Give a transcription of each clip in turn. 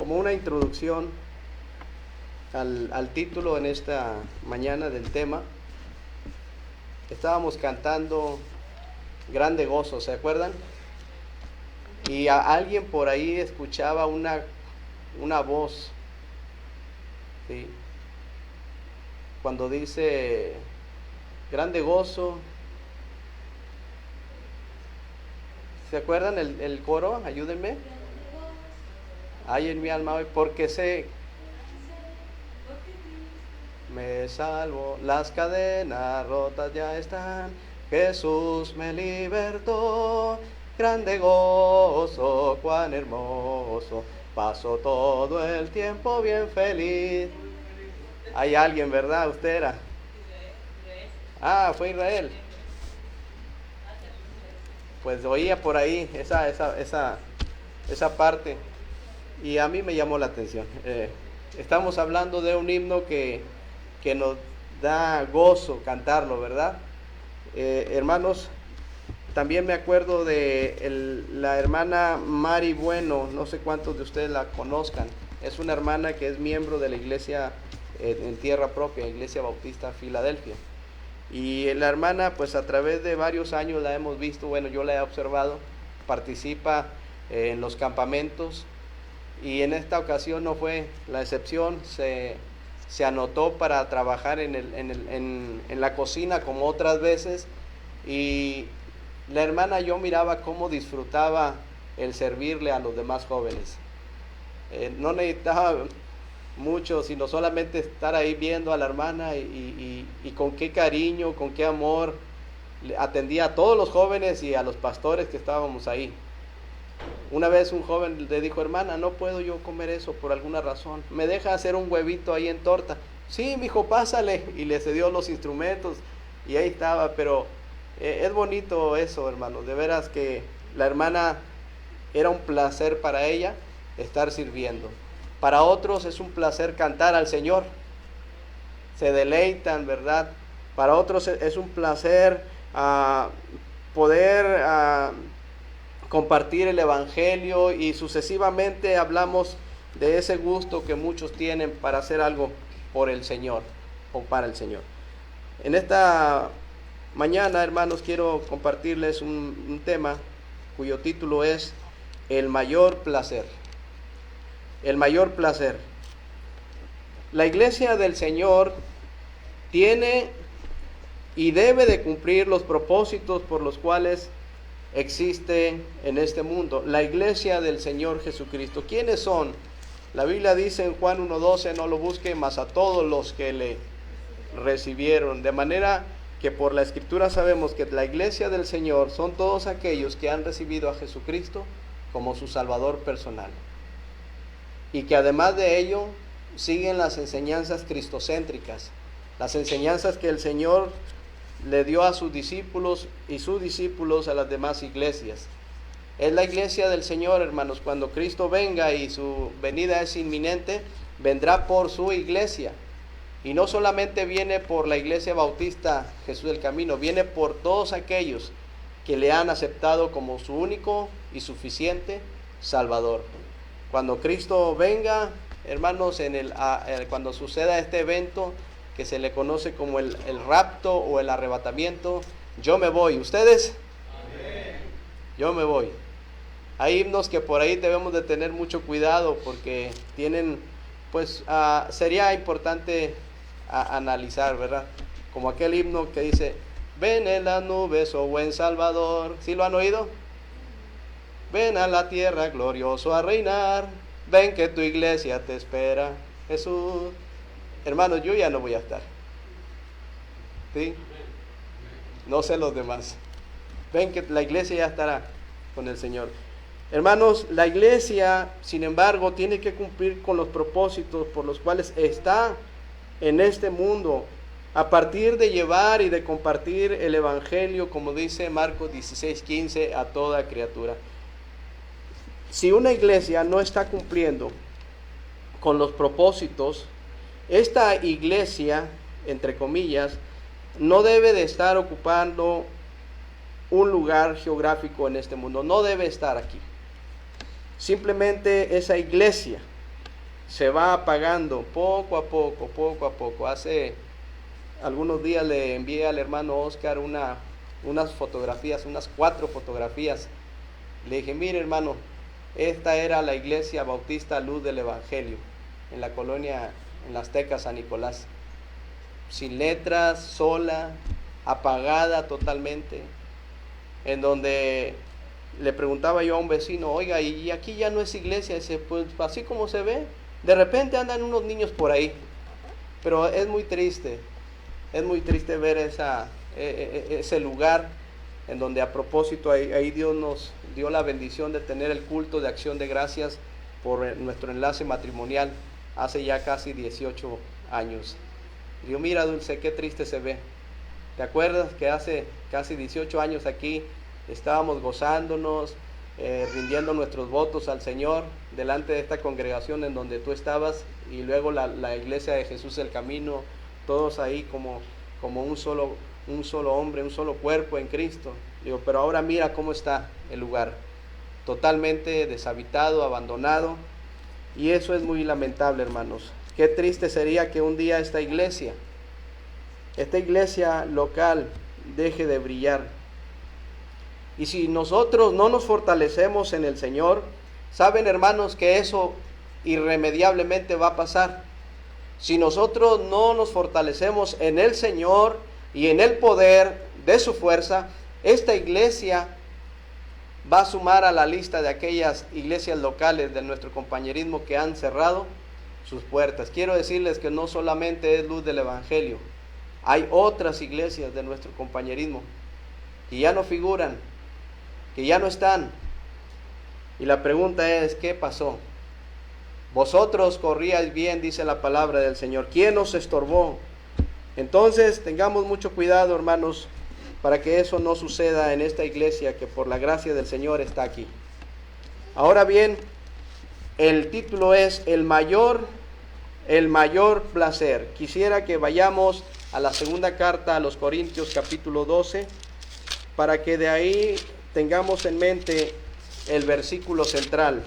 como una introducción al título en esta mañana del tema, estábamos cantando Grande Gozo, ¿se acuerdan? Y a alguien por ahí escuchaba una voz, ¿sí? Cuando dice Grande Gozo, ¿se acuerdan el coro? Ayúdenme. Hay en mi alma hoy, porque sé, me salvo, las cadenas rotas ya están, Jesús me libertó, grande gozo, cuán hermoso, paso todo el tiempo bien feliz. Hay alguien, ¿verdad? Usted era. Ah, fue Israel. Pues oía por ahí esa parte y a mí me llamó la atención. Estamos hablando de un himno que nos da gozo cantarlo, ¿verdad? Hermanos, también me acuerdo de la hermana Mari Bueno, no sé cuántos de ustedes la conozcan. Es una hermana que es miembro de la iglesia en tierra propia, Iglesia Bautista Filadelfia. Y la hermana, pues a través de varios años la hemos visto, bueno, yo la he observado, participa en los campamentos y en esta ocasión no fue la excepción, se anotó para trabajar en la cocina como otras veces, y la hermana, yo miraba cómo disfrutaba el servirle a los demás jóvenes. No necesitaba mucho, sino solamente estar ahí viendo a la hermana y con qué cariño, con qué amor atendía a todos los jóvenes y a los pastores que estábamos ahí. Una vez un joven le dijo: hermana, no puedo yo comer eso por alguna razón, ¿me deja hacer un huevito ahí en torta? Sí, mijo, pásale. Y le cedió los instrumentos y ahí estaba. Pero es bonito eso, hermano, de veras que la hermana era un placer para ella estar sirviendo. Para otros es un placer cantar al Señor, se deleitan, ¿verdad? Para otros es un placer poder compartir el Evangelio, y sucesivamente hablamos de ese gusto que muchos tienen para hacer algo por el Señor o para el Señor. En esta mañana, hermanos, quiero compartirles un tema cuyo título es El mayor placer. El mayor placer. La iglesia del Señor tiene y debe de cumplir los propósitos por los cuales existe en este mundo. La iglesia del Señor Jesucristo. ¿Quiénes son? La Biblia dice en Juan 1:12, no lo busque, mas a todos los que le recibieron. De manera que por la Escritura sabemos que la iglesia del Señor son todos aquellos que han recibido a Jesucristo como su Salvador personal, y que además de ello siguen las enseñanzas cristocéntricas, las enseñanzas que el Señor le dio a sus discípulos y sus discípulos a las demás iglesias. Es la iglesia del Señor, hermanos. Cuando Cristo venga, y su venida es inminente, vendrá por su iglesia. Y no solamente viene por la iglesia bautista Jesús del Camino, viene por todos aquellos que le han aceptado como su único y suficiente Salvador. Cuando Cristo venga, hermanos, cuando suceda este evento que se le conoce como el rapto o el arrebatamiento, yo me voy. ¿Ustedes? Amén. Yo me voy. Hay himnos que por ahí debemos de tener mucho cuidado porque tienen, pues, sería importante analizar, ¿verdad? Como aquel himno que dice: ven en las nubes, oh buen Salvador. ¿Sí lo han oído? Ven a la tierra glorioso a reinar, ven que tu iglesia te espera, Jesús. Hermanos, yo ya no voy a estar, ¿sí? No sé los demás. Ven que la iglesia ya estará con el Señor. Hermanos, la iglesia, sin embargo, tiene que cumplir con los propósitos por los cuales está en este mundo, a partir de llevar y de compartir el Evangelio, como dice Marcos 16:15, a toda criatura. Si una iglesia no está cumpliendo con los propósitos, esta iglesia, entre comillas, no debe de estar ocupando un lugar geográfico en este mundo, no debe estar aquí. Simplemente esa iglesia se va apagando poco a poco, poco a poco. Hace algunos días le envié al hermano Oscar unas fotografías, unas 4 fotografías. Le dije, mire hermano, esta era la iglesia bautista Luz del Evangelio, en la colonia, en la Azteca San Nicolás. Sin letras, sola, apagada totalmente, en donde le preguntaba yo a un vecino, oiga, ¿y aquí ya no es iglesia? Dice, pues así como se ve, de repente andan unos niños por ahí, pero es muy triste ver ese lugar en donde a propósito ahí Dios nos dio la bendición de tener el culto de acción de gracias por nuestro enlace matrimonial hace ya casi 18 años. Digo, mira Dulce, qué triste se ve. ¿Te acuerdas que hace casi 18 años aquí estábamos gozándonos, rindiendo nuestros votos al Señor delante de esta congregación en donde tú estabas, y luego la iglesia de Jesús el Camino, todos ahí como un solo hombre, un solo cuerpo en Cristo? Digo, pero ahora mira cómo está el lugar, totalmente deshabitado, abandonado, y eso es muy lamentable, hermanos. Qué triste sería que un día esta iglesia local deje de brillar. Y si nosotros no nos fortalecemos en el Señor, saben hermanos que eso irremediablemente va a pasar. Si nosotros no nos fortalecemos en el Señor y en el poder de su fuerza, esta iglesia va a sumar a la lista de aquellas iglesias locales de nuestro compañerismo que han cerrado sus puertas. Quiero decirles que no solamente es Luz del Evangelio, hay otras iglesias de nuestro compañerismo que ya no figuran, que ya no están. Y la pregunta es, ¿qué pasó? Vosotros corríais bien, dice la palabra del Señor. ¿Quién os estorbó? Entonces tengamos mucho cuidado, hermanos, para que eso no suceda en esta iglesia que por la gracia del Señor está aquí. Ahora bien, el título es el mayor placer. Quisiera que vayamos a la segunda carta a los Corintios capítulo 12, para que de ahí tengamos en mente el versículo central.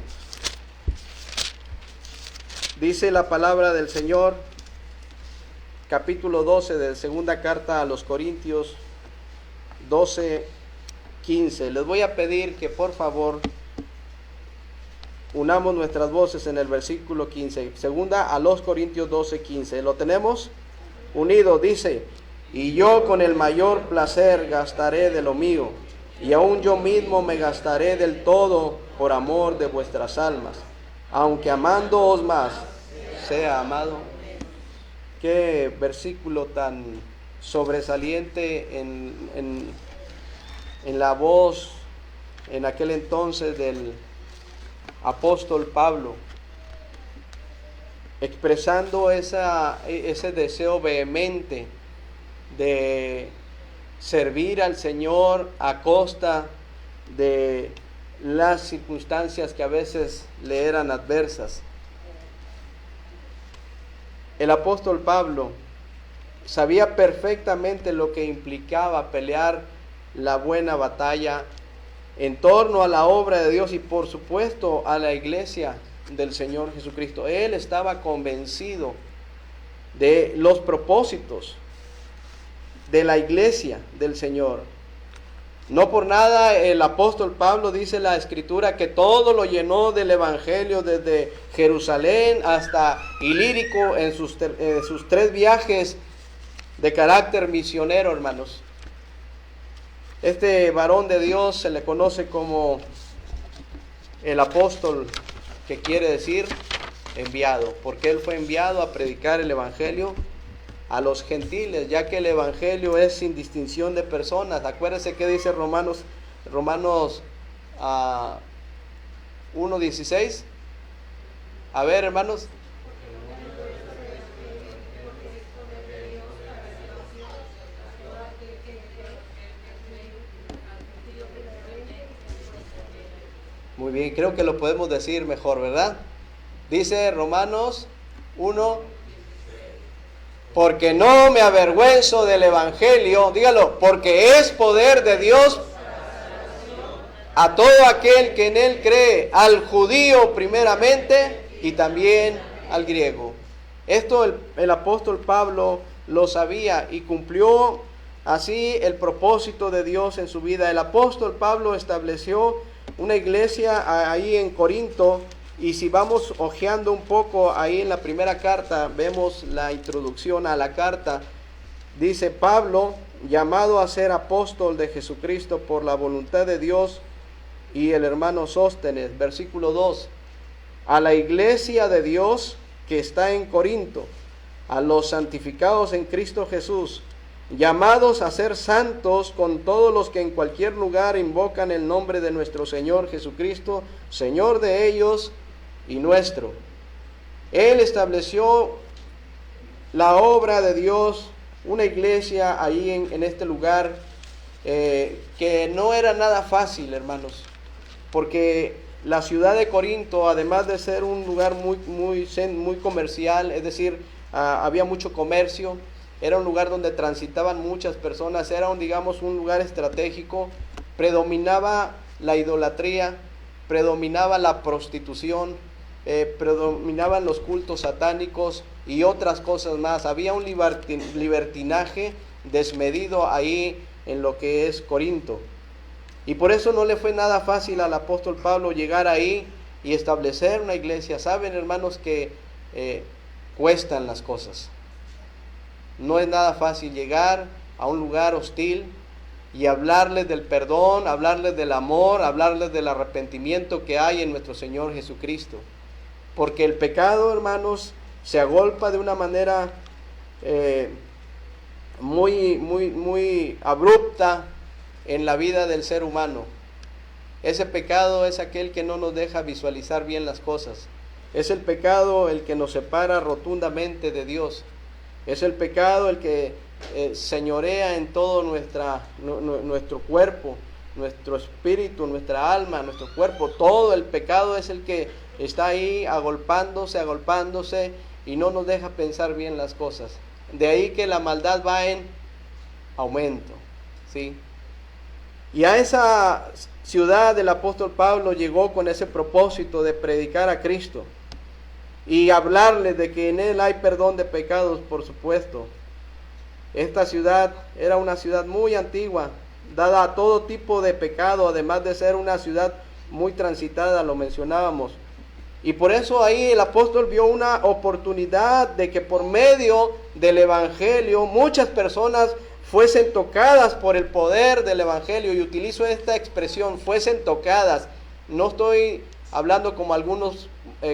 Dice la palabra del Señor, capítulo 12 de segunda carta a los Corintios 12:15. Les voy a pedir que por favor unamos nuestras voces en el versículo 15. Segunda a los Corintios 12:15. ¿Lo tenemos? Unido, dice: y yo con el mayor placer gastaré de lo mío, y aún yo mismo me gastaré del todo por amor de vuestras almas, aunque amándoos más, sea amado. Qué versículo tan sobresaliente en la voz en aquel entonces del apóstol Pablo, expresando ese deseo vehemente de servir al Señor a costa de las circunstancias que a veces le eran adversas. El apóstol Pablo sabía perfectamente lo que implicaba pelear la buena batalla en torno a la obra de Dios y por supuesto a la iglesia del Señor Jesucristo. Él estaba convencido de los propósitos de la iglesia del Señor. No por nada el apóstol Pablo, dice la escritura, que todo lo llenó del evangelio desde Jerusalén hasta Ilírico en sus 3 viajes de carácter misionero, hermanos. Este varón de Dios se le conoce como el apóstol, que quiere decir enviado, porque él fue enviado a predicar el evangelio a los gentiles, ya que el evangelio es sin distinción de personas. Acuérdense que dice Romanos 1:16. A ver, hermanos. Muy bien, creo que lo podemos decir mejor, ¿verdad? Dice Romanos 1: porque no me avergüenzo del evangelio, dígalo, porque es poder de Dios a todo aquel que en él cree, al judío primeramente y también al griego. Esto el apóstol Pablo lo sabía y cumplió así el propósito de Dios en su vida. El apóstol Pablo estableció una iglesia ahí en Corinto, y si vamos hojeando un poco ahí en la primera carta, vemos la introducción a la carta. Dice: Pablo, llamado a ser apóstol de Jesucristo por la voluntad de Dios, y el hermano Sóstenes, versículo 2, a la iglesia de Dios que está en Corinto, a los santificados en Cristo Jesús, llamados a ser santos con todos los que en cualquier lugar invocan el nombre de nuestro Señor Jesucristo, Señor de ellos y nuestro. Él estableció la obra de Dios, una iglesia ahí en este lugar, que no era nada fácil, hermanos, porque la ciudad de Corinto, además de ser un lugar muy comercial, es decir, había mucho comercio, era un lugar donde transitaban muchas personas, era un lugar estratégico, predominaba la idolatría, predominaba la prostitución, predominaban los cultos satánicos y otras cosas más. Había un libertinaje desmedido ahí en lo que es Corinto. Y por eso no le fue nada fácil al apóstol Pablo llegar ahí y establecer una iglesia. Saben, hermanos, que cuestan las cosas. No es nada fácil llegar a un lugar hostil y hablarles del perdón, hablarles del amor, hablarles del arrepentimiento que hay en nuestro Señor Jesucristo. Porque el pecado, hermanos, se agolpa de una manera muy abrupta en la vida del ser humano. Ese pecado es aquel que no nos deja visualizar bien las cosas. Es el pecado el que nos separa rotundamente de Dios. Es el pecado el que señorea en todo nuestro cuerpo, nuestro espíritu, nuestra alma, nuestro cuerpo. Todo el pecado es el que está ahí agolpándose y no nos deja pensar bien las cosas. De ahí que la maldad va en aumento, ¿sí? Y a esa ciudad el apóstol Pablo llegó con ese propósito de predicar a Cristo y hablarles de que en Él hay perdón de pecados, por supuesto. Esta ciudad era una ciudad muy antigua, dada a todo tipo de pecado, además de ser una ciudad muy transitada, lo mencionábamos. Y por eso ahí el apóstol vio una oportunidad de que por medio del evangelio muchas personas fuesen tocadas por el poder del evangelio. Y utilizo esta expresión, fuesen tocadas. No estoy hablando como algunos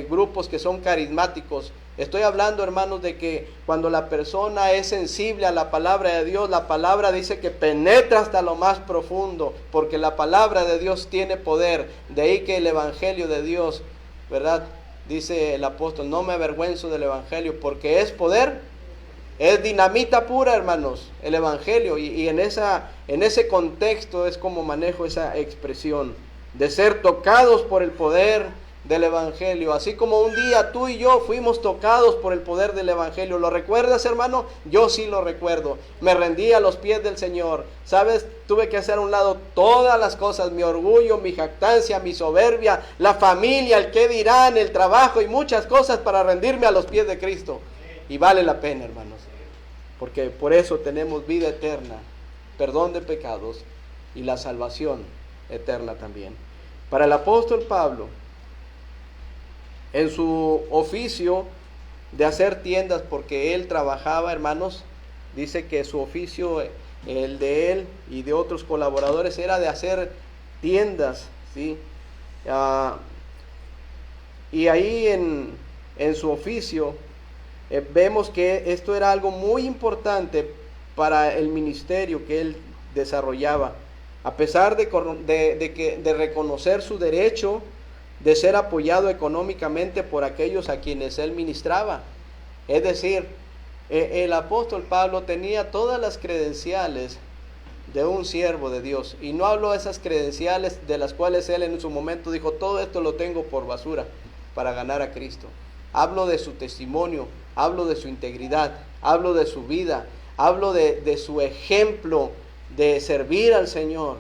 grupos que son carismáticos. Estoy hablando, hermanos, de que cuando la persona es sensible a la palabra de Dios, la palabra dice que penetra hasta lo más profundo, porque la palabra de Dios tiene poder. De ahí que el evangelio de Dios, ¿verdad? Dice el apóstol: no me avergüenzo del evangelio, porque es poder, es dinamita pura, hermanos, el evangelio. Y en ese contexto es como manejo esa expresión de ser tocados por el poder del evangelio. Así como un día tú y yo fuimos tocados por el poder del evangelio. ¿Lo recuerdas, hermano? Yo sí lo recuerdo. Me rendí a los pies del Señor. ¿Sabes? Tuve que hacer a un lado todas las cosas, mi orgullo, mi jactancia, mi soberbia, la familia, el qué dirán, el trabajo y muchas cosas para rendirme a los pies de Cristo. Y vale la pena, hermanos, porque por eso tenemos vida eterna, perdón de pecados y la salvación eterna también. Para el apóstol Pablo, en su oficio de hacer tiendas, porque él trabajaba, hermanos, dice que su oficio, el de él y de otros colaboradores, era de hacer tiendas, ¿sí? Y ahí en su oficio vemos que esto era algo muy importante para el ministerio que él desarrollaba, a pesar de reconocer su derecho de ser apoyado económicamente por aquellos a quienes él ministraba. Es decir, el apóstol Pablo tenía todas las credenciales de un siervo de Dios, y no hablo de esas credenciales de las cuales él en su momento dijo: todo esto lo tengo por basura para ganar a Cristo. Hablo de su testimonio, hablo de su integridad, hablo de su vida, hablo de su ejemplo de servir al Señor,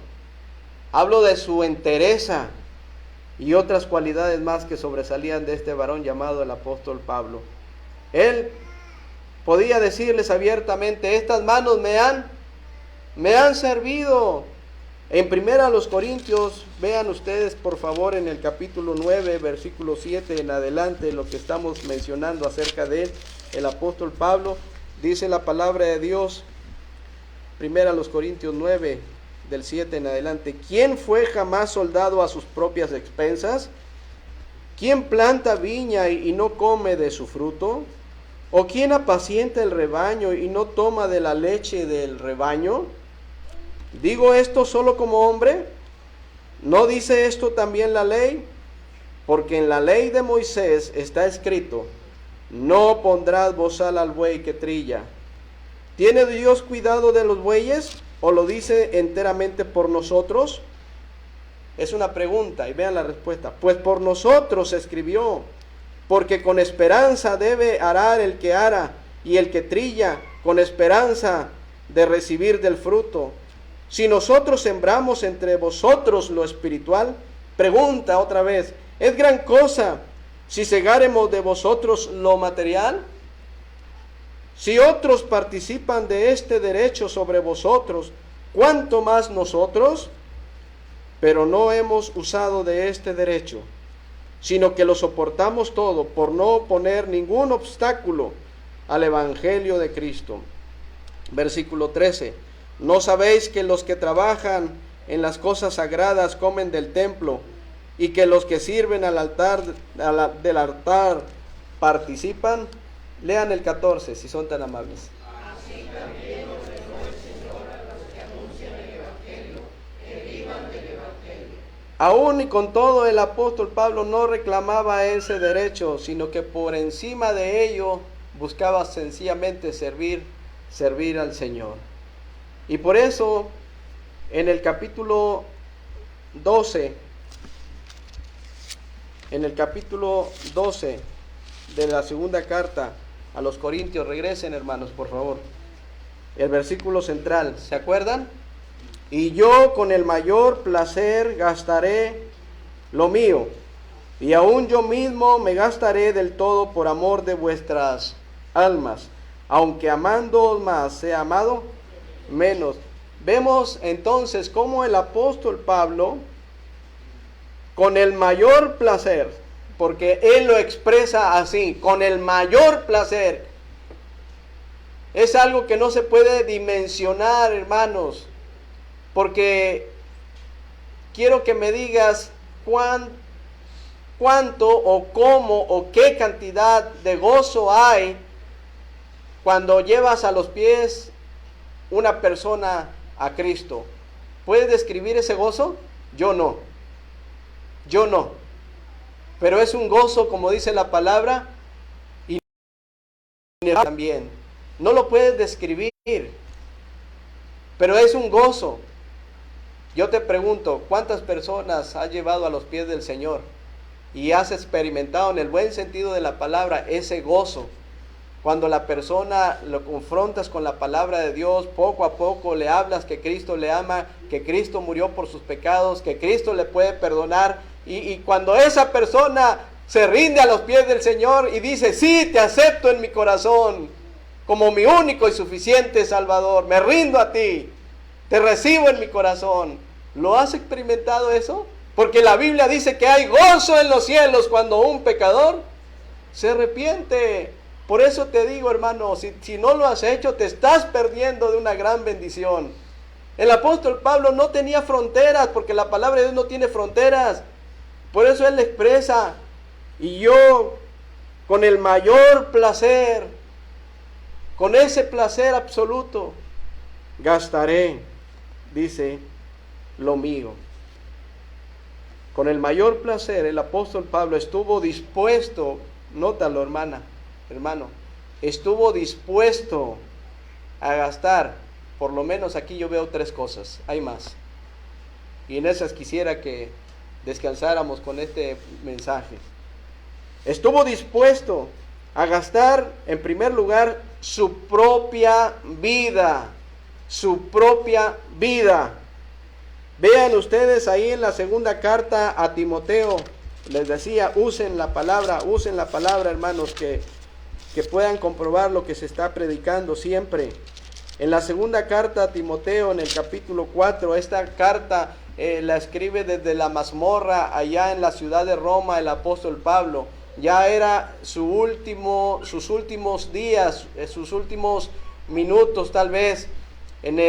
hablo de su entereza. y otras cualidades más que sobresalían de este varón llamado el apóstol Pablo. Él podía decirles abiertamente: estas manos me han servido. En 1 Corintios, vean ustedes por favor en el capítulo 9, versículo 7 en adelante, lo que estamos mencionando acerca de él, el apóstol Pablo. Dice la palabra de Dios, 1 Corintios 9, del 7 en adelante: ¿quién fue jamás soldado a sus propias expensas? ¿Quién planta viña y no come de su fruto? ¿O quién apacienta el rebaño y no toma de la leche del rebaño? ¿Digo esto solo como hombre? ¿No dice esto también la ley? Porque en la ley de Moisés está escrito: no pondrás bozal al buey que trilla. ¿Tiene Dios cuidado de los bueyes o lo dice enteramente por nosotros? Es una pregunta y vean la respuesta. Pues por nosotros se escribió, porque con esperanza debe arar el que ara, y el que trilla con esperanza de recibir del fruto. Si nosotros sembramos entre vosotros lo espiritual, pregunta otra vez, ¿es gran cosa si segáremos de vosotros lo material? Si otros participan de este derecho sobre vosotros, ¿cuánto más nosotros? Pero no hemos usado de este derecho, sino que lo soportamos todo por no poner ningún obstáculo al evangelio de Cristo. Versículo 13. ¿No sabéis que los que trabajan en las cosas sagradas comen del templo, y que los que sirven al altar, del altar participan? Lean el 14, si son tan amables. Así también ordenó el Señor a los que anuncian el Evangelio, que vivan del Evangelio. Aún y con todo, el apóstol Pablo no reclamaba ese derecho, sino que por encima de ello buscaba sencillamente servir al Señor. Y por eso, en el capítulo 12, de la segunda carta a los Corintios, regresen hermanos, por favor, el versículo central, ¿se acuerdan? Y yo con el mayor placer gastaré lo mío, y aún yo mismo me gastaré del todo por amor de vuestras almas, aunque amándoos más sea amado menos. Vemos entonces cómo el apóstol Pablo, con el mayor placer, porque él lo expresa así, con el mayor placer, es algo que no se puede dimensionar, hermanos, porque quiero que me digas cuánto o cómo o qué cantidad de gozo hay cuando llevas a los pies una persona a Cristo. ¿Puedes describir ese gozo? Yo no. Pero es un gozo, como dice la palabra, y también. No lo puedes describir, pero es un gozo. Yo te pregunto, ¿cuántas personas has llevado a los pies del Señor y has experimentado en el buen sentido de la palabra ese gozo? Cuando la persona lo confrontas con la palabra de Dios, poco a poco le hablas que Cristo le ama, que Cristo murió por sus pecados, que Cristo le puede perdonar. Y cuando esa persona se rinde a los pies del Señor y dice: sí, te acepto en mi corazón como mi único y suficiente Salvador, me rindo a ti, te recibo en mi corazón. ¿Lo has experimentado eso? Porque la Biblia dice que hay gozo en los cielos cuando un pecador se arrepiente. Por eso te digo, hermano, si no lo has hecho, te estás perdiendo de una gran bendición. El apóstol Pablo no tenía fronteras, porque la palabra de Dios no tiene fronteras. Por eso él expresa: y yo con el mayor placer, con ese placer absoluto, gastaré, dice, lo mío. Con el mayor placer el apóstol Pablo estuvo dispuesto, nótalo hermano, estuvo dispuesto a gastar, por lo menos aquí yo veo 3 cosas, hay más. Y en esas quisiera que descansáramos con este mensaje. Estuvo dispuesto a gastar, en primer lugar, su propia vida. Vean ustedes ahí en la segunda carta a Timoteo, les decía, usen la palabra, hermanos, que puedan comprobar lo que se está predicando siempre. En la segunda carta a Timoteo, en el capítulo 4, esta carta la escribe desde la mazmorra allá en la ciudad de Roma el apóstol Pablo. Ya era sus últimos días, sus últimos minutos tal vez en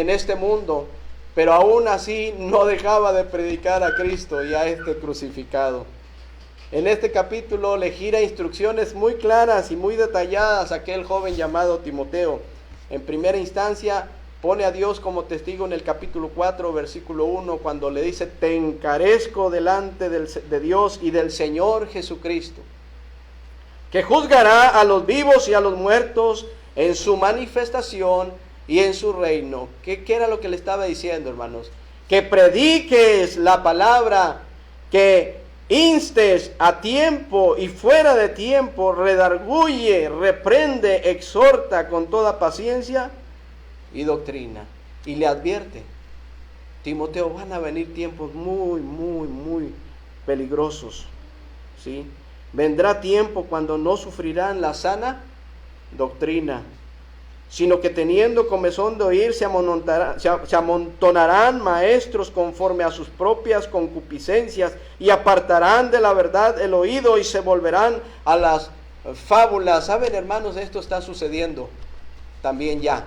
este mundo, pero aún así no dejaba de predicar a Cristo y a este crucificado. En este capítulo le gira instrucciones muy claras y muy detalladas a aquel joven llamado Timoteo. En primera instancia pone a Dios como testigo en el capítulo 4, versículo 1, cuando le dice: te encarezco delante de Dios y del Señor Jesucristo, que juzgará a los vivos y a los muertos en su manifestación y en su reino. ¿Qué era lo que le estaba diciendo, hermanos? Que prediques la palabra, que instes a tiempo y fuera de tiempo, redarguye, reprende, exhorta con toda paciencia y doctrina. Y le advierte: Timoteo, van a venir tiempos muy, muy, muy peligrosos, ¿sí? Vendrá tiempo cuando no sufrirán la sana doctrina, sino que teniendo comezón de oír se amontonarán maestros conforme a sus propias concupiscencias, y apartarán de la verdad el oído y se volverán a las fábulas. ¿Saben, hermanos? Esto está sucediendo también ya.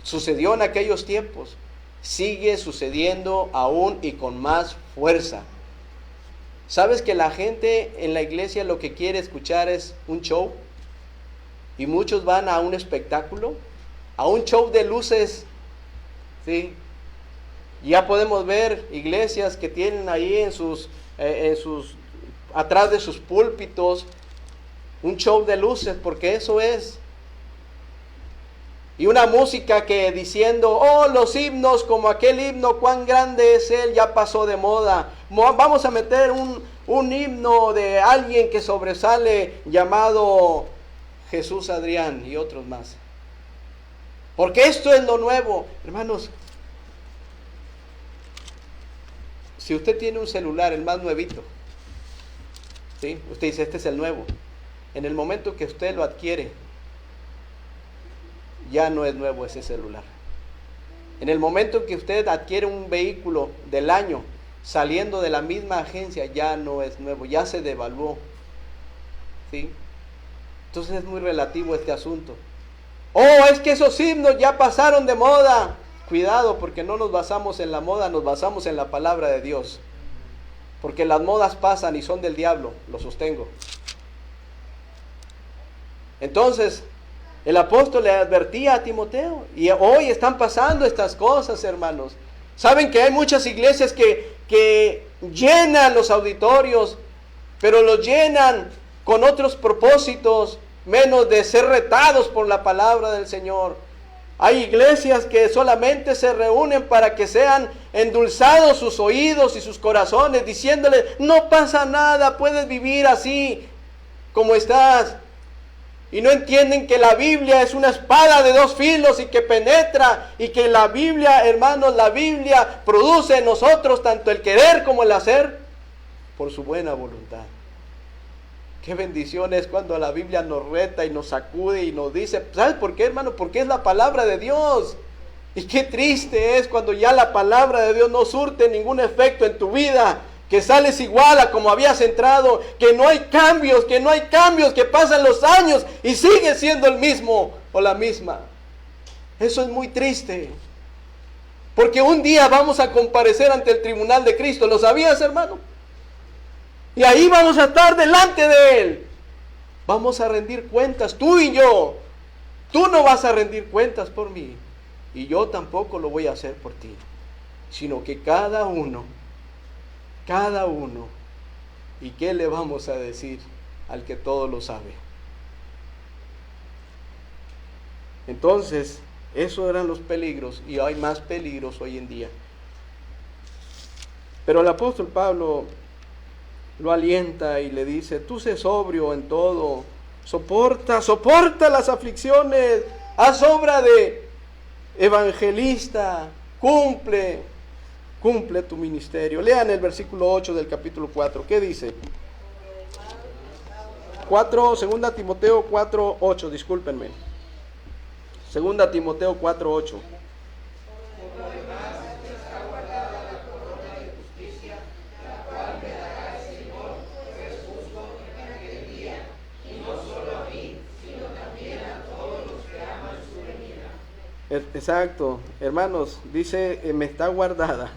Sucedió en aquellos tiempos, sigue sucediendo aún y con más fuerza. ¿Sabes que la gente en la iglesia lo que quiere escuchar es un show? Y muchos van a un espectáculo, a un show de luces, ¿sí? Ya podemos ver iglesias que tienen ahí atrás de sus púlpitos, un show de luces, porque eso es. Y una música que diciendo: oh, los himnos, como aquel himno, cuán grande es él, ya pasó de moda. Vamos a meter un himno de alguien que sobresale llamado Jesús Adrián y otros más, porque esto es lo nuevo. Hermanos, si usted tiene un celular, el más nuevito, ¿sí? Usted dice: este es el nuevo. En el momento que usted lo adquiere, ya no es nuevo ese celular. En el momento en que usted adquiere un vehículo del año, saliendo de la misma agencia, ya no es nuevo, ya se devaluó, ¿sí? Entonces es muy relativo este asunto. Oh, es que esos himnos ya pasaron de moda. Cuidado, porque no nos basamos en la moda, nos basamos en la palabra de Dios. Porque las modas pasan y son del diablo, lo sostengo. Entonces, el apóstol le advertía a Timoteo, y hoy están pasando estas cosas, hermanos. Saben que hay muchas iglesias que llenan los auditorios, pero los llenan con otros propósitos, menos de ser retados por la palabra del Señor. Hay iglesias que solamente se reúnen para que sean endulzados sus oídos y sus corazones, diciéndoles: no pasa nada, puedes vivir así como estás. Y no entienden que la Biblia es una espada de dos filos y que penetra, y que la Biblia, hermanos, la Biblia produce en nosotros tanto el querer como el hacer por su buena voluntad. Qué bendición es cuando la Biblia nos reta y nos sacude y nos dice: ¿sabes por qué, hermano? Porque es la palabra de Dios. Y qué triste es cuando ya la palabra de Dios no surte ningún efecto en tu vida, que sales igual a como habías entrado, que no hay cambios, que pasan los años y sigues siendo el mismo o la misma. Eso es muy triste, porque un día vamos a comparecer ante el tribunal de Cristo. ¿Lo sabías, hermano? Y ahí vamos a estar delante de Él. Vamos a rendir cuentas, tú y yo. Tú no vas a rendir cuentas por mí, y yo tampoco lo voy a hacer por ti, sino que cada uno, ¿y qué le vamos a decir al que todo lo sabe? Entonces, esos eran los peligros, y hay más peligros hoy en día. Pero el apóstol Pablo lo alienta y le dice: tú sé sobrio en todo, soporta las aflicciones, haz obra de evangelista, cumple cumple tu ministerio. Lean el versículo 8 del capítulo 4. ¿Qué dice? 2 Timoteo 4, 8, discúlpenme. 2 Timoteo 4, 8. Exacto, hermanos, dice, me está guardada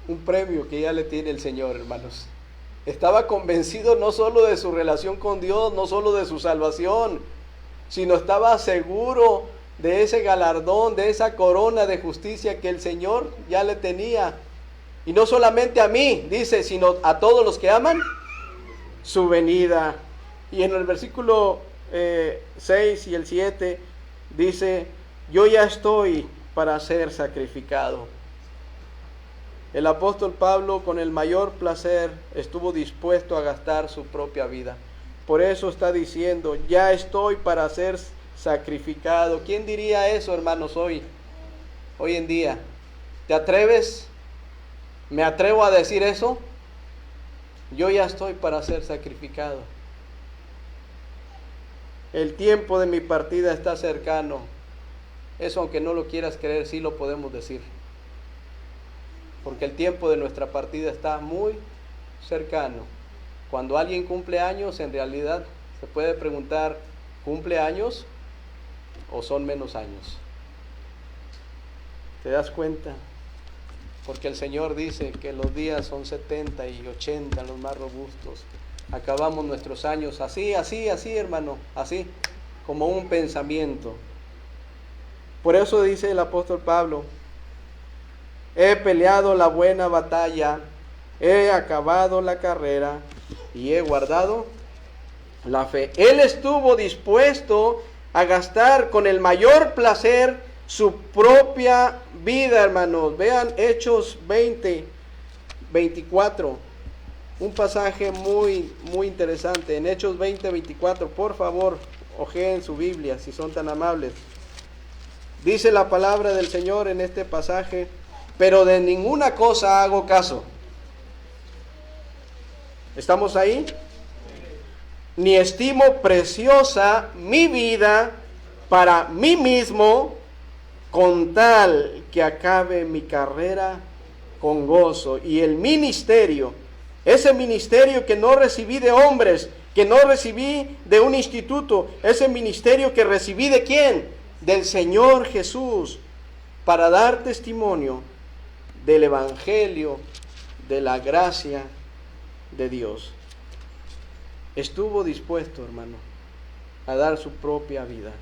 un premio que ya le tiene el Señor, hermanos. Estaba convencido no solo de su relación con Dios, no solo de su salvación, sino estaba seguro de ese galardón, de esa corona de justicia que el Señor ya le tenía. Y no solamente a mí, dice, sino a todos los que aman su venida. Y en el versículo 6 y el 7 dice, yo ya estoy para ser sacrificado. El apóstol Pablo con el mayor placer estuvo dispuesto a gastar su propia vida. Por eso está diciendo, ya estoy para ser sacrificado. ¿Quién diría eso, hermanos, hoy en día? ¿Te atreves? ¿Me atrevo a decir eso? Yo ya estoy para ser sacrificado. El tiempo de mi partida está cercano. Eso, aunque no lo quieras creer, sí lo podemos decir. Porque el tiempo de nuestra partida está muy cercano. Cuando alguien cumple años, en realidad se puede preguntar, ¿cumple años o son menos años? ¿Te das cuenta? Porque el Señor dice que los días son 70 y 80, los más robustos. Acabamos nuestros años así, hermano, así, como un pensamiento. Por eso dice el apóstol Pablo, he peleado la buena batalla, he acabado la carrera y he guardado la fe. Él estuvo dispuesto a gastar con el mayor placer su propia vida, hermanos. Vean Hechos 20, 24. Un pasaje muy interesante. En Hechos 20, 24. Por favor, ojeen su Biblia si son tan amables. Dice la palabra del Señor en este pasaje, pero de ninguna cosa hago caso. ¿Estamos ahí? Ni estimo preciosa mi vida para mí mismo, con tal que acabe mi carrera con gozo. Y el ministerio, ese ministerio que no recibí de hombres, que no recibí de un instituto, ese ministerio que recibí ¿de quién? Del Señor Jesús, para dar testimonio del Evangelio, de la gracia de Dios. Estuvo dispuesto, hermano, a dar su propia vida.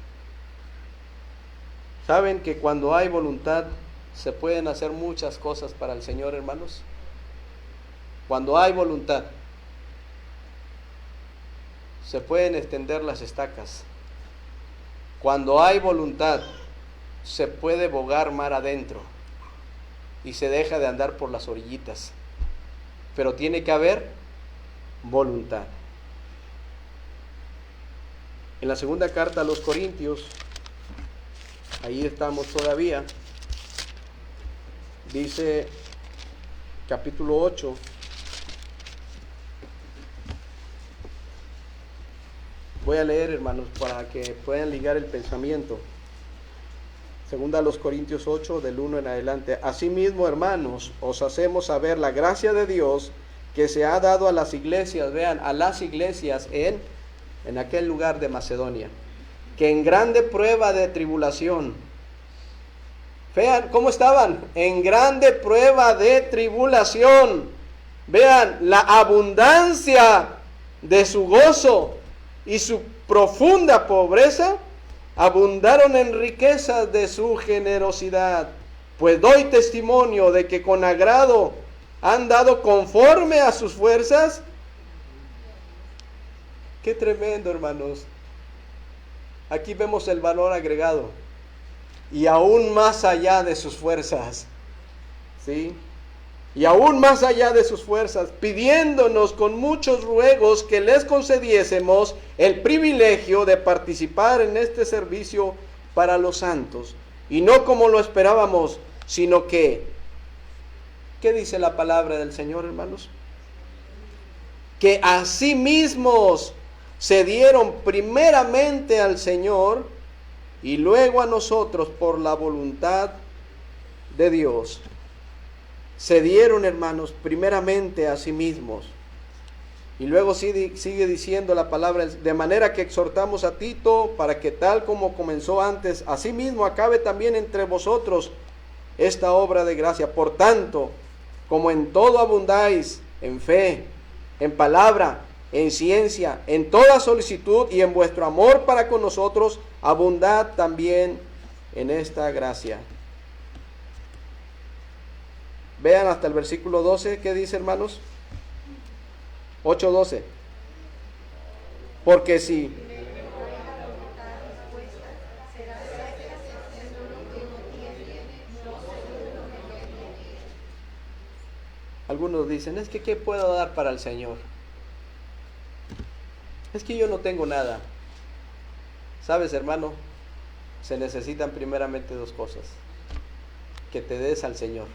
¿Saben que cuando hay voluntad se pueden hacer muchas cosas para el Señor, hermanos? Cuando hay voluntad se pueden extender las estacas. Cuando hay voluntad se puede bogar mar adentro y se deja de andar por las orillitas. Pero tiene que haber voluntad. En la segunda carta a los Corintios, ahí estamos todavía, dice capítulo 8, voy a leer, hermanos, para que puedan ligar el pensamiento. Segunda a los Corintios 8, del 1 en adelante. Asimismo, hermanos, os hacemos saber la gracia de Dios que se ha dado a las iglesias, vean, a las iglesias en aquel lugar de Macedonia, que en grande prueba de tribulación, vean cómo estaban, en grande prueba de tribulación, vean la abundancia de su gozo y su profunda pobreza, abundaron en riquezas de su generosidad. Pues doy testimonio de que con agrado han dado conforme a sus fuerzas. Qué tremendo, hermanos. Aquí vemos el valor agregado. Y aún más allá de sus fuerzas. ¿Sí? Y aún más allá de sus fuerzas, pidiéndonos con muchos ruegos que les concediésemos el privilegio de participar en este servicio para los santos. y no como lo esperábamos, sino que, ¿qué dice la palabra del Señor, hermanos? Que a sí mismos se dieron primeramente al Señor y luego a nosotros por la voluntad de Dios. Se dieron, hermanos, primeramente a sí mismos. Y luego sigue diciendo la palabra, de manera que exhortamos a Tito para que tal como comenzó antes, asimismo acabe también entre vosotros esta obra de gracia. Por tanto, como en todo abundáis, en fe, en palabra, en ciencia, en toda solicitud y en vuestro amor para con nosotros, abundad también en esta gracia. Vean hasta el versículo 12, ¿qué dice, hermanos? 8:12. Porque si algunos dicen, es que ¿qué puedo dar para el Señor? Es que yo no tengo nada. ¿Sabes, hermano? Se necesitan primeramente dos cosas. Que te des al Señor.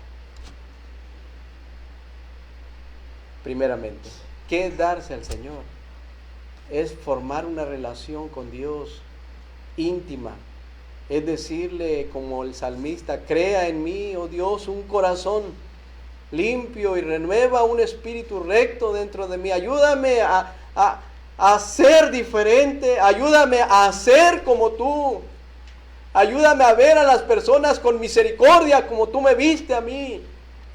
Primeramente. ¿Qué es darse al Señor? Es formar una relación con Dios íntima. Es decirle, como el salmista, crea en mí, oh Dios, un corazón limpio y renueva un espíritu recto dentro de mí. Ayúdame a ser diferente, ayúdame a ser como tú. Ayúdame a ver a las personas con misericordia como tú me viste a mí.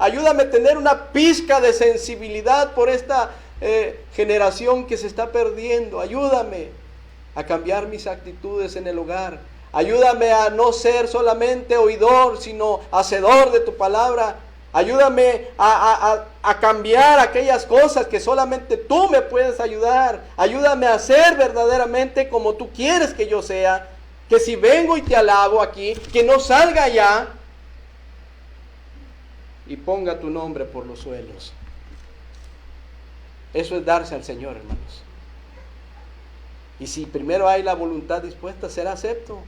Ayúdame a tener una pizca de sensibilidad por esta generación que se está perdiendo. Ayúdame a cambiar mis actitudes en el hogar. Ayúdame a no ser solamente oidor, sino hacedor de tu palabra. Ayúdame a cambiar aquellas cosas que solamente tú me puedes ayudar. Ayúdame a ser verdaderamente como tú quieres que yo sea. Que si vengo y te alabo aquí, que no salga allá y ponga tu nombre por los suelos. Eso es darse al Señor, hermanos. Y si primero hay la voluntad dispuesta, será acepto.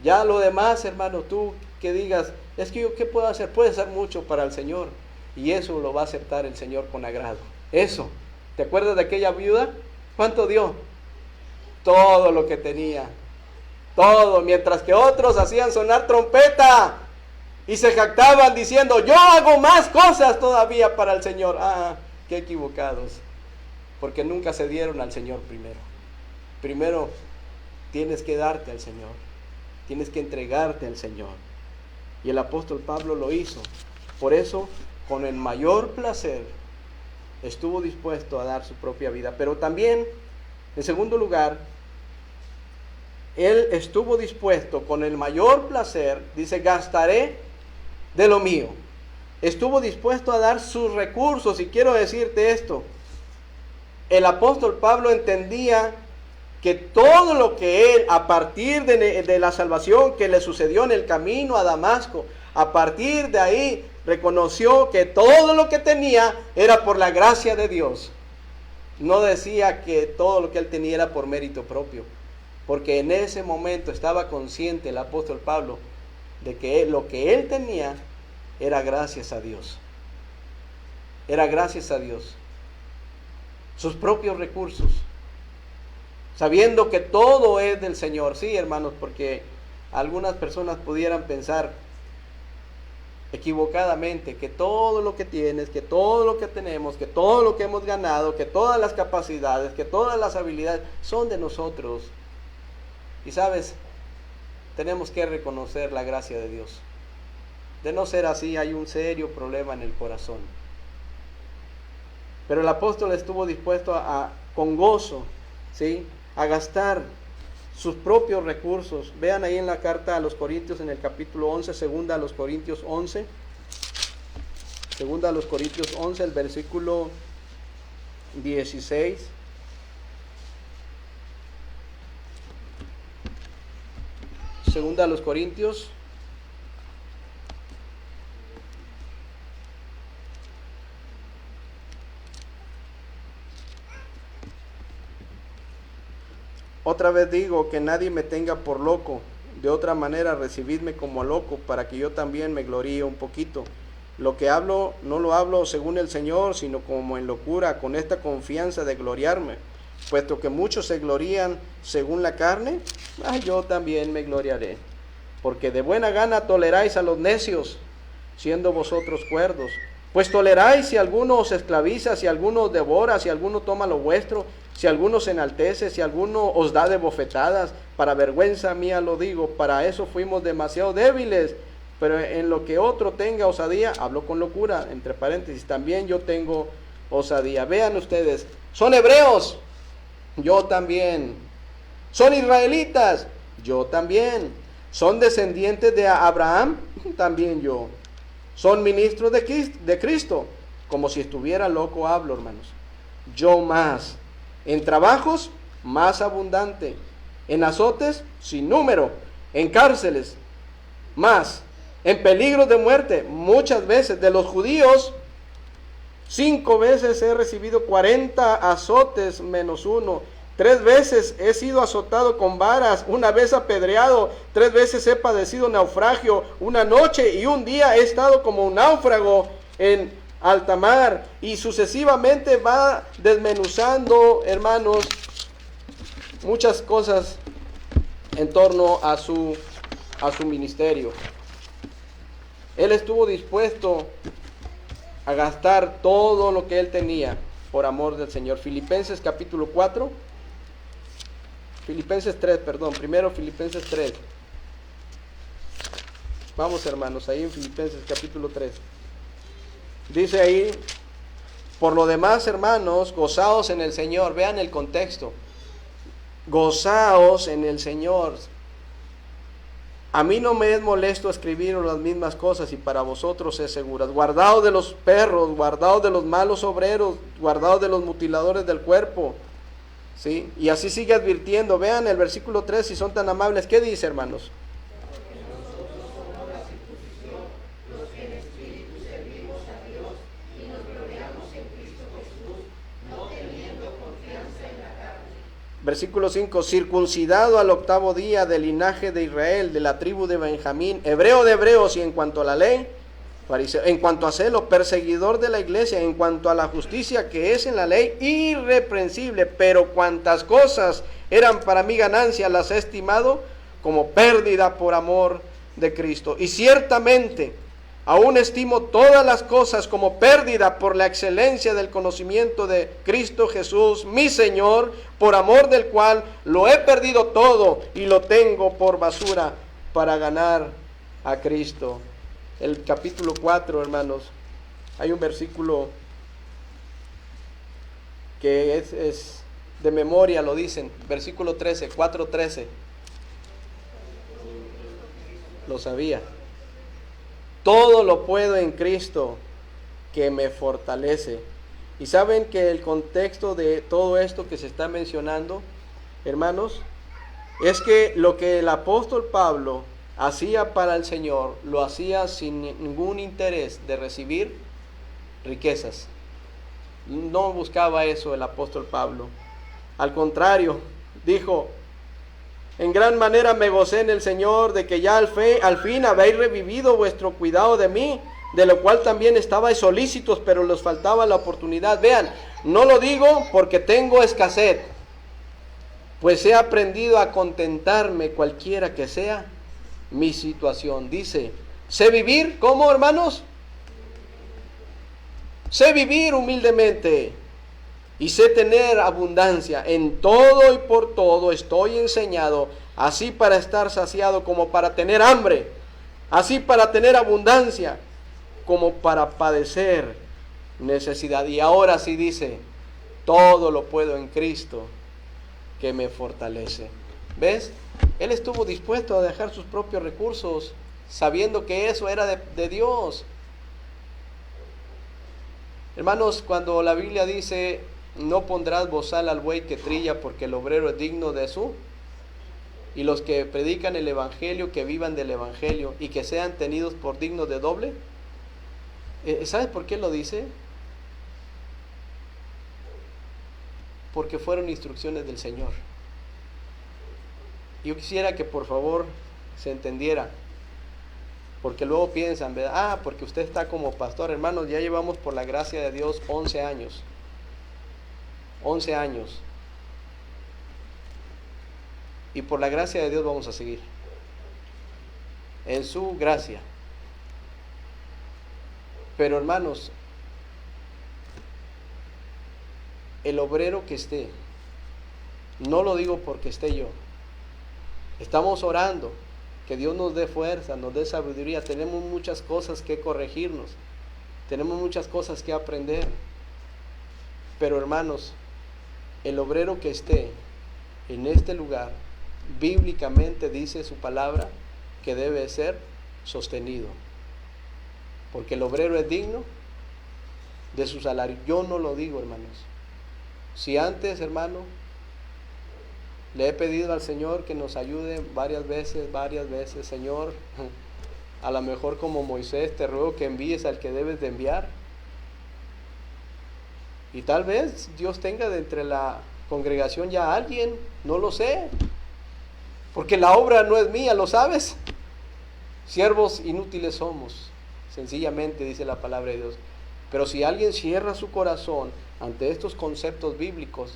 Ya lo demás, hermano, tú que digas, es que yo, ¿qué puedo hacer? Puede hacer mucho para el Señor. Y eso lo va a aceptar el Señor con agrado. Eso. ¿Te acuerdas de aquella viuda? ¿Cuánto dio? Todo lo que tenía. Todo. Mientras que otros hacían sonar trompeta y se jactaban diciendo, yo hago más cosas todavía para el Señor. Qué equivocados. Porque nunca se dieron al Señor primero. Primero tienes que darte al Señor. Tienes que entregarte al Señor. Y el apóstol Pablo lo hizo. Por eso, con el mayor placer, estuvo dispuesto a dar su propia vida. Pero también, en segundo lugar, él estuvo dispuesto con el mayor placer, dice, gastaré de lo mío. Estuvo dispuesto a dar sus recursos. Y quiero decirte esto, el apóstol Pablo entendía que todo lo que él, a partir de la salvación que le sucedió en el camino a Damasco, a partir de ahí reconoció que todo lo que tenía era por la gracia de Dios. No decía que todo lo que él tenía era por mérito propio, porque en ese momento estaba consciente el apóstol Pablo de que lo que él tenía era gracias a Dios. Era gracias a Dios. Sus propios recursos. Sabiendo que todo es del Señor. Sí, hermanos, porque algunas personas pudieran pensar equivocadamente que todo lo que tienes, que todo lo que tenemos, que todo lo que hemos ganado, que todas las capacidades, que todas las habilidades son de nosotros. Y sabes, tenemos que reconocer la gracia de Dios. De no ser así, hay un serio problema en el corazón. Pero el apóstol estuvo dispuesto con gozo, ¿sí?, a gastar sus propios recursos. Vean ahí en la carta a los Corintios, en el capítulo 11, segunda a los Corintios 11. Segunda a los Corintios 11, el versículo 16. Segunda a los Corintios. Otra vez digo, que nadie me tenga por loco, De otra manera, recibidme como a loco, para que yo también me gloríe un poquito. Lo que hablo, no lo hablo según el Señor, sino como en locura, con esta confianza de gloriarme. Puesto que muchos se glorían según la carne, yo también me gloriaré. Porque de buena gana toleráis a los necios, siendo vosotros cuerdos. Pues toleráis si alguno os esclaviza, si alguno os devora, si alguno toma lo vuestro, si alguno se enaltece, si alguno os da de bofetadas. Para vergüenza mía lo digo, para eso fuimos demasiado débiles. Pero en lo que otro tenga osadía, hablo con locura, entre paréntesis, también yo tengo osadía. Vean ustedes, son hebreos, yo también. Son israelitas, yo también. Son descendientes de Abraham, también yo. Son ministros de Cristo, como si estuviera loco hablo, hermanos. Yo más. En trabajos, más abundante. En azotes, sin número. En cárceles, más. En peligros de muerte, muchas veces. De los judíos, 5 veces he recibido 40 azotes menos uno. 3 veces he sido azotado con varas, 1 vez apedreado, 3 veces he padecido naufragio, 1 noche y 1 día he estado como un náufrago en alta mar. Y sucesivamente va desmenuzando, hermanos, muchas cosas en torno a su ministerio. Él estuvo dispuesto a gastar todo lo que él tenía por amor del Señor. Filipenses capítulo 4. Filipenses 3, perdón, primero Filipenses 3. Vamos, hermanos, ahí en Filipenses capítulo 3. Dice ahí, por lo demás, hermanos, gozaos en el Señor. Vean el contexto. Gozaos en el Señor. A mí no me es molesto escribiros las mismas cosas y para vosotros es seguras. Guardaos de los perros, guardaos de los malos obreros, guardaos de los mutiladores del cuerpo. ¿Sí? Y así sigue advirtiendo. Vean el versículo 3, si son tan amables. ¿Qué dice, hermanos? Versículo 5, circuncidado al 8º día del linaje de Israel, de la tribu de Benjamín, hebreo de hebreos, y en cuanto a la ley, fariseo, en cuanto a celo, perseguidor de la iglesia, en cuanto a la justicia que es en la ley, irreprensible. Pero cuantas cosas eran para mi ganancia, las he estimado como pérdida por amor de Cristo. Y ciertamente aún estimo todas las cosas como pérdida por la excelencia del conocimiento de Cristo Jesús, mi Señor, por amor del cual lo he perdido todo y lo tengo por basura para ganar a Cristo. El capítulo 4, hermanos, hay un versículo que es de memoria, lo dicen, versículo 13, 4:13. Lo sabía. Todo lo puedo en Cristo que me fortalece. Y saben que el contexto de todo esto que se está mencionando, hermanos, es que lo que el apóstol Pablo hacía para el Señor, lo hacía sin ningún interés de recibir riquezas. No buscaba eso el apóstol Pablo. Al contrario, dijo, en gran manera me gocé en el Señor de que ya al fin habéis revivido vuestro cuidado de mí, de lo cual también estabais solícitos, pero les faltaba la oportunidad. Vean, no lo digo porque tengo escasez, pues he aprendido a contentarme cualquiera que sea mi situación. Dice, sé vivir, ¿cómo, hermanos? Sé vivir humildemente y sé tener abundancia. En todo y por todo estoy enseñado, así para estar saciado como para tener hambre, así para tener abundancia como para padecer necesidad. Y ahora sí dice, todo lo puedo en Cristo que me fortalece. ¿Ves? Él estuvo dispuesto a dejar sus propios recursos, sabiendo que eso era de Dios. Hermanos, cuando la Biblia dice, no pondrás bozal al buey que trilla, porque el obrero es digno de su, y los que predican el evangelio, que vivan del evangelio y que sean tenidos por dignos de doble. ¿Sabes por qué lo dice? Porque fueron instrucciones del Señor. Yo quisiera que por favor se entendiera. Porque luego piensan, ¿verdad? Ah, porque usted está como pastor. Hermanos, ya llevamos por la gracia de Dios 11 años. 11 años. Y por la gracia de Dios vamos a seguir. En su gracia. Pero hermanos, el obrero que esté, no lo digo porque esté yo, estamos orando, que Dios nos dé fuerza, nos dé sabiduría, tenemos muchas cosas que corregirnos, tenemos muchas cosas que aprender, pero hermanos, el obrero que esté en este lugar, bíblicamente dice su palabra, que debe ser sostenido, porque el obrero es digno de su salario. Yo no lo digo, hermanos. Si antes, hermano, le he pedido al Señor que nos ayude varias veces, Señor, a lo mejor como Moisés, te ruego que envíes al que debes de enviar. Y tal vez Dios tenga de entre la congregación ya a alguien, no lo sé, porque la obra no es mía, ¿lo sabes? Siervos inútiles somos, sencillamente dice la palabra de Dios. Pero si alguien cierra su corazón ante estos conceptos bíblicos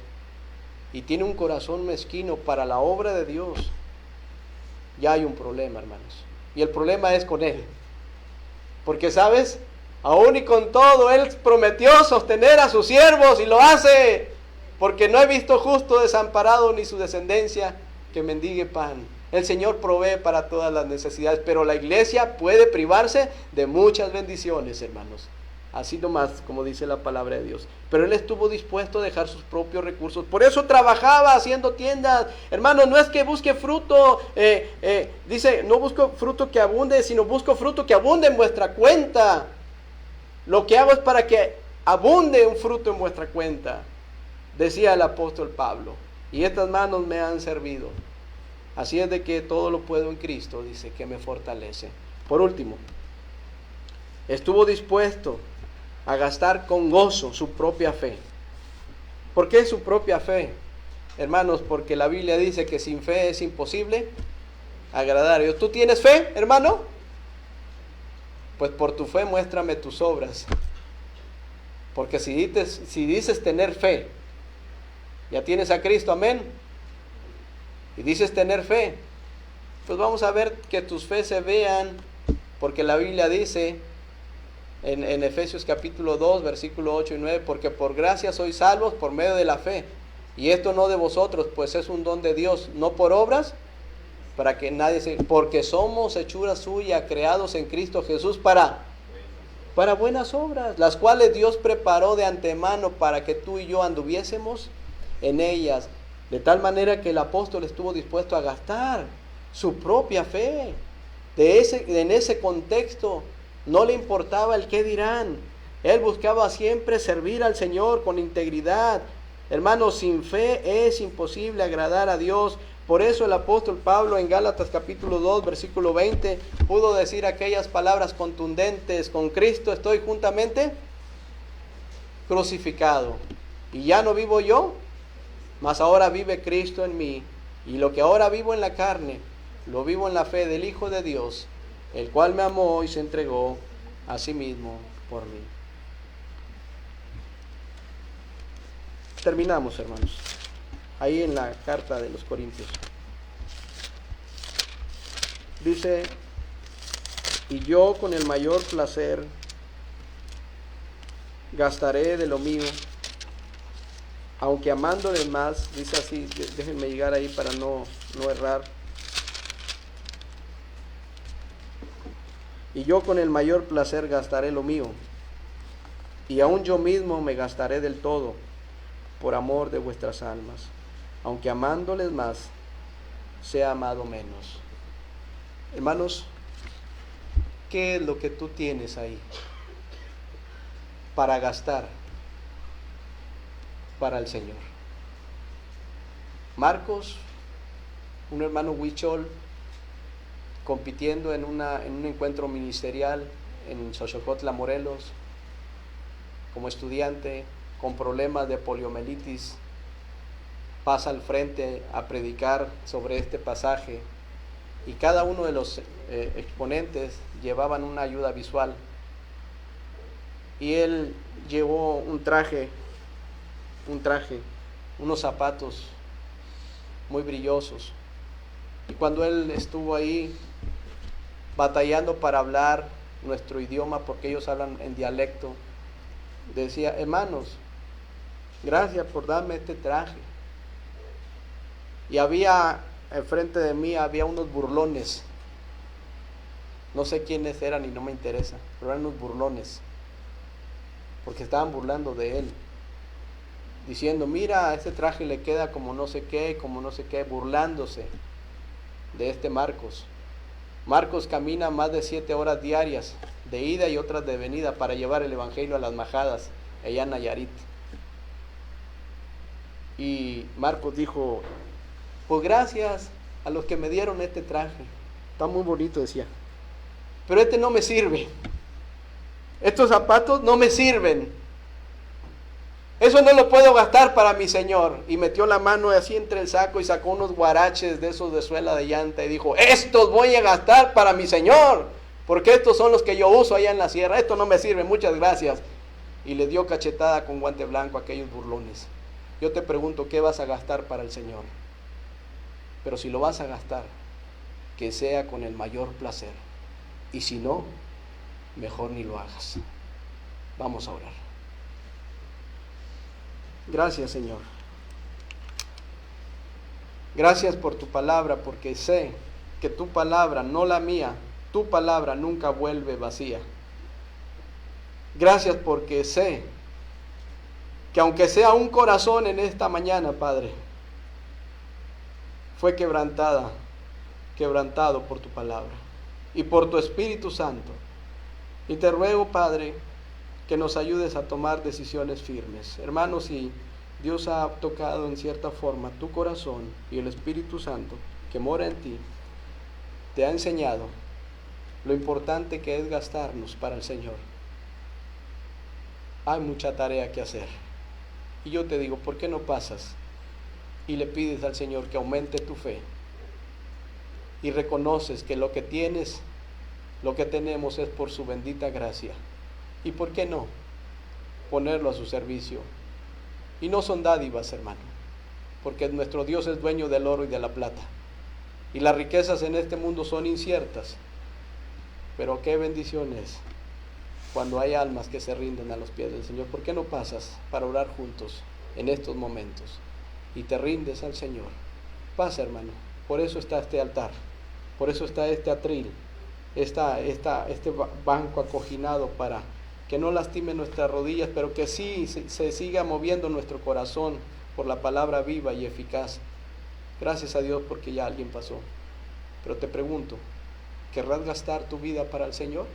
y tiene un corazón mezquino para la obra de Dios, ya hay un problema, hermanos. Y el problema es con él. Porque, ¿sabes? Aún y con todo, él prometió sostener a sus siervos y lo hace. Porque no he visto justo desamparado ni su descendencia que mendigue pan. El Señor provee para todas las necesidades, pero la iglesia puede privarse de muchas bendiciones, hermanos. Así nomás, como dice la palabra de Dios. Pero él estuvo dispuesto a dejar sus propios recursos. Por eso trabajaba haciendo tiendas. Hermanos, no es que busque fruto. Dice, no busco fruto que abunde, sino busco fruto que abunde en vuestra cuenta. Lo que hago es para que abunde un fruto en vuestra cuenta. Decía el apóstol Pablo. Y estas manos me han servido. Así es de que todo lo puedo en Cristo, dice, que me fortalece. Por último, estuvo dispuesto a gastar con gozo su propia fe. ¿Por qué su propia fe? Hermanos, porque la Biblia dice que sin fe es imposible agradar a Dios. ¿Tú tienes fe, hermano? Pues por tu fe muéstrame tus obras. Porque si dices tener fe, ya tienes a Cristo, amén. Y dices tener fe, pues vamos a ver que tus fe se vean, porque la Biblia dice en Efesios capítulo 2, versículo 8 y 9, porque por gracia sois salvos por medio de la fe, y esto no de vosotros, pues es un don de Dios, no por obras, para que nadie se... porque somos hechura suya, creados en Cristo Jesús para buenas obras, las cuales Dios preparó de antemano para que tú y yo anduviésemos en ellas. De tal manera que el apóstol estuvo dispuesto a gastar su propia fe. En ese contexto no le importaba el qué dirán. Él buscaba siempre servir al Señor con integridad. Hermanos, sin fe es imposible agradar a Dios. Por eso el apóstol Pablo en Gálatas capítulo 2, versículo 20, pudo decir aquellas palabras contundentes: con Cristo estoy juntamente crucificado. Y ya no vivo yo, mas ahora vive Cristo en mí, y lo que ahora vivo en la carne, lo vivo en la fe del Hijo de Dios, el cual me amó y se entregó a sí mismo por mí. Terminamos, hermanos, ahí en la carta de los Corintios. Dice, y yo con el mayor placer gastaré de lo mío, aunque amándole más, dice así, déjenme llegar ahí para no errar. Y yo con el mayor placer gastaré lo mío, y aun yo mismo me gastaré del todo, por amor de vuestras almas, aunque amándoles más, sea amado menos. Hermanos, ¿qué es lo que tú tienes ahí para gastar para el Señor? Marcos, un hermano huichol, compitiendo en un encuentro ministerial en Xochocotla, Morelos, como estudiante con problemas de poliomielitis, pasa al frente a predicar sobre este pasaje y cada uno de los exponentes llevaban una ayuda visual. Y él llevó un traje, unos zapatos muy brillosos. Y cuando él estuvo ahí batallando para hablar nuestro idioma, porque ellos hablan en dialecto, decía: hermanos, gracias por darme este traje. Y había, enfrente de mí, había unos burlones. No sé quiénes eran y no me interesa, pero eran unos burlones, porque estaban burlando de él, diciendo: mira, este traje le queda como no sé qué, burlándose de este Marcos. Marcos camina más de 7 horas diarias, de ida y otras de venida, para llevar el evangelio a las majadas, allá en Nayarit. Y Marcos dijo: pues gracias a los que me dieron este traje, está muy bonito, decía, pero este no me sirve, estos zapatos no me sirven, eso no lo puedo gastar para mi Señor. Y metió la mano así entre el saco y sacó unos guaraches de esos de suela de llanta y dijo: estos voy a gastar para mi Señor, porque estos son los que yo uso allá en la sierra, esto no me sirve, muchas gracias. Y le dio cachetada con guante blanco a aquellos burlones. Yo te pregunto, ¿qué vas a gastar para el Señor? Pero si lo vas a gastar, que sea con el mayor placer, y si no, mejor ni lo hagas. Vamos a orar. Gracias, Señor. Gracias por tu palabra, porque sé que tu palabra, no la mía, tu palabra nunca vuelve vacía. Gracias porque sé que aunque sea un corazón en esta mañana, Padre, fue quebrantado por tu palabra y por tu Espíritu Santo. Y te ruego, Padre, que nos ayudes a tomar decisiones firmes. Hermanos, si Dios ha tocado en cierta forma tu corazón y el Espíritu Santo que mora en ti te ha enseñado lo importante que es gastarnos para el Señor, hay mucha tarea que hacer. Y yo te digo, ¿por qué no pasas y le pides al Señor que aumente tu fe y reconoces que lo que tienes, lo que tenemos es por su bendita gracia? ¿Y por qué no ponerlo a su servicio? Y no son dádivas, hermano, porque nuestro Dios es dueño del oro y de la plata, y las riquezas en este mundo son inciertas, pero qué bendición es cuando hay almas que se rinden a los pies del Señor. ¿Por qué no pasas para orar juntos en estos momentos y te rindes al Señor? Pasa, hermano. Por eso está este altar, por eso está este atril, este banco acoginado, para que no lastime nuestras rodillas, pero que sí se siga moviendo nuestro corazón por la palabra viva y eficaz. Gracias a Dios porque ya alguien pasó. Pero te pregunto, ¿querrás gastar tu vida para el Señor?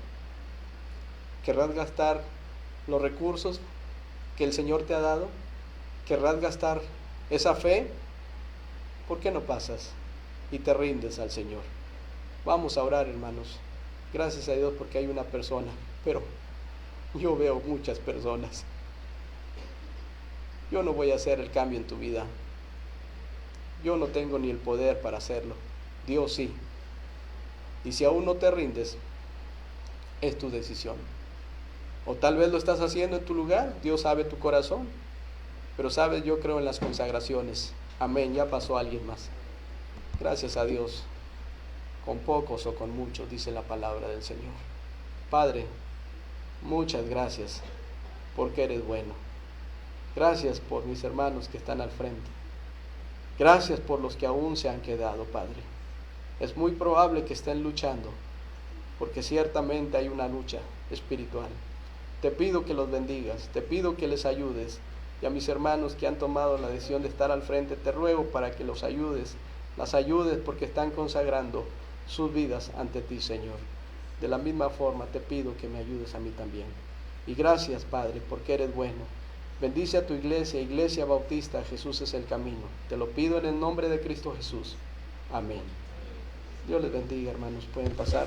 ¿Querrás gastar los recursos que el Señor te ha dado? ¿Querrás gastar esa fe? ¿Por qué no pasas y te rindes al Señor? Vamos a orar, hermanos. Gracias a Dios porque hay una persona, pero yo veo muchas personas. Yo no voy a hacer el cambio en tu vida. Yo no tengo ni el poder para hacerlo. Dios sí. Y si aún no te rindes, es tu decisión. O tal vez lo estás haciendo en tu lugar. Dios sabe tu corazón. Pero sabes, yo creo en las consagraciones. Amén, ya pasó alguien más. Gracias a Dios. Con pocos o con muchos, dice la palabra del Señor. Padre, muchas gracias porque eres bueno. Gracias por mis hermanos que están al frente. Gracias por los que aún se han quedado, Padre. Es muy probable que estén luchando, porque ciertamente hay una lucha espiritual. Te pido que los bendigas, te pido que les ayudes. Y a mis hermanos que han tomado la decisión de estar al frente, te ruego para que los ayudes, las ayudes, porque están consagrando sus vidas ante ti, Señor. De la misma forma te pido que me ayudes a mí también. Y gracias, Padre, porque eres bueno. Bendice a tu iglesia, Iglesia Bautista, Jesús es el camino. Te lo pido en el nombre de Cristo Jesús. Amén. Dios les bendiga, hermanos. Pueden pasar.